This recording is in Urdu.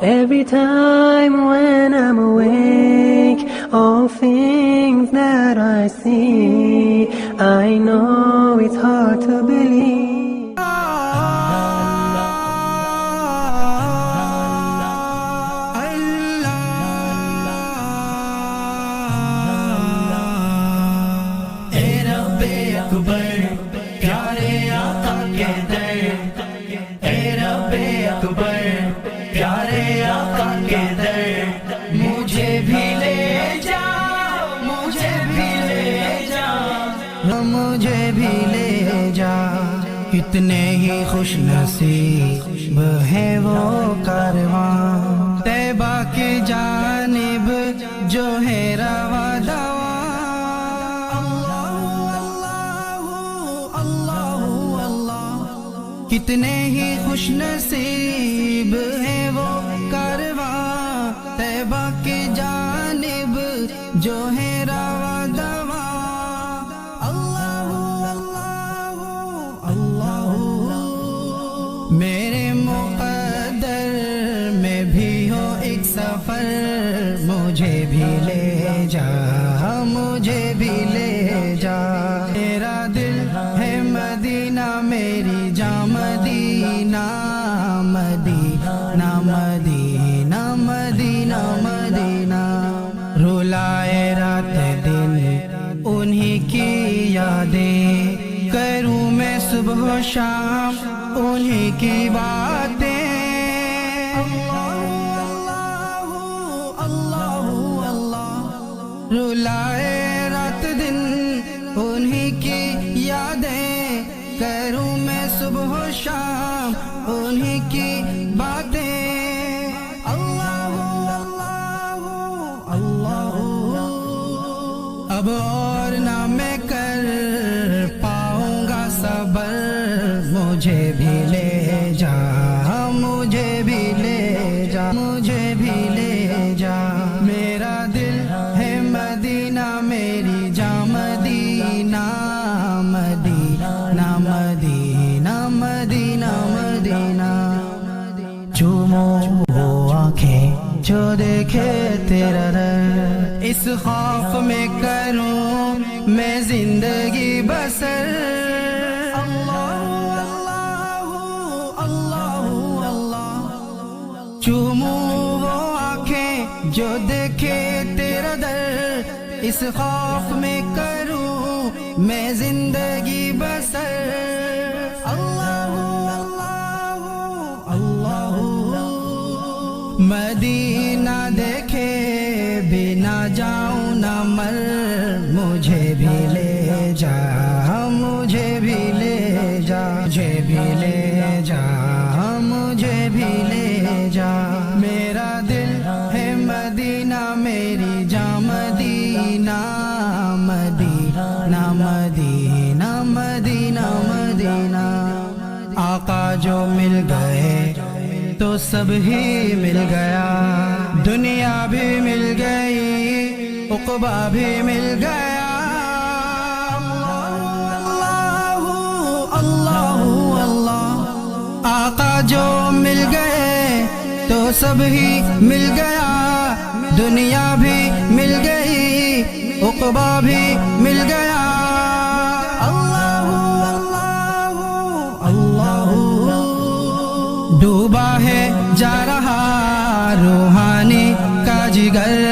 Every time when I'm awake, all things that I see, I know it's hard to believe. مجھے بھی لے جا مجھے بھی لے جا مجھے بھی لے جا کتنے ہی خوش نصیب ہے وہ کارواں طیبہ کی جانب جو ہے رواں کتنے ہی خوش نصیب ہے وہ کارواں طیبہ کی جانب جو ہے رواں دواں اللہ اللہ اللہ میرے مقدر میں بھی ہو ایک سفر مجھے بھی لے جا مجھے بھی لے جا میرا دل ہے مدینہ میری جاں مدینہ مدینہ مدینہ مدینہ مدینہ رولائے رات دن انہی کی یادیں کروں میں صبح و شام انہی کی باتیں رولائے رات دن انہی کی یادیں کروں میں صبح و شام انہی کی باتیں اللہ اللہ اللہ اب اور نہ میں کر پاؤں گا صبر مجھے بھی لے جا مجھے بھی لے جا مجھے بھی لے جا میرا دل ہے مدینہ میری جاں مدینہ مدینہ مدینہ مدینہ مدینہ چومو وہ آنکھیں جو دیکھے تیرا در اس خوف میں کروں میں زندگی بسر اللہ اللہ اللہ چومو وہ آنکھیں جو دیکھے تیرا در اس خوف میں کروں میں زندگی بسر اللہ اللہ اللہ مدینہ دیکھے بنا جاؤں نہ مر مجھے بھی لے جا مجھے بھی لے جا مجھے بھی لے جا مجھے بھی لے جا میرا دل ہے مدینہ میری جاں مدینہ مدینہ مدینہ مدینہ مدینہ آقا جو مل گئے تو سب ہی مل گیا دنیا بھی مل گئی عقبہ بھی مل گیا اللہ اللہ اللہ آقا جو مل گئے تو سب ہی مل گیا دنیا بھی مل گئی عقبہ بھی مل گیا اللہ اللہ اللہ ڈوبا ہے جا رہا روحانی کا جگر